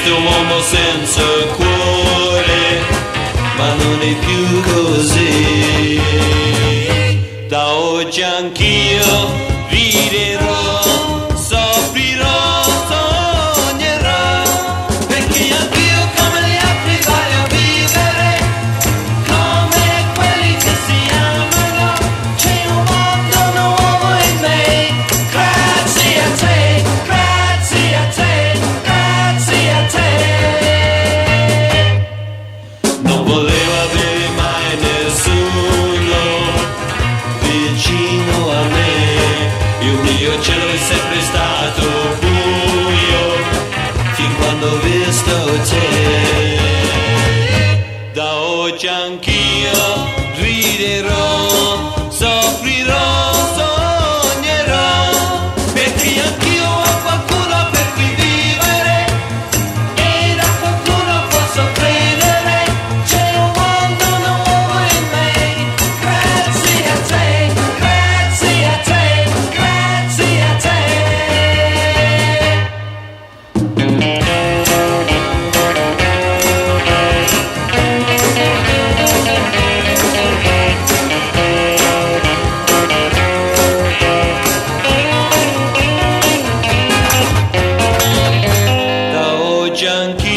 esiste un uomo senza cuore, ma non è più così. Da oggi anch'io riderò, soffrirò, sognerò, perché anch'io come gli altri voglio vivere, come quelli che si amano. C'è un mondo nuovo in me, grazie a te, grazie a te, grazie a te. Non volevo avere mai nessuno vicino a me, il mio cielo è sempre stato buio, fin quando ho visto te. Da oggi anch'io riderò, soffrirò, sognerò, perché anch'io ho qualcuno per cui vivere, e da qualcuno posso credere. C'è un mondo nuovo in me, grazie a te, grazie a te, grazie a te. Da oggi anch'io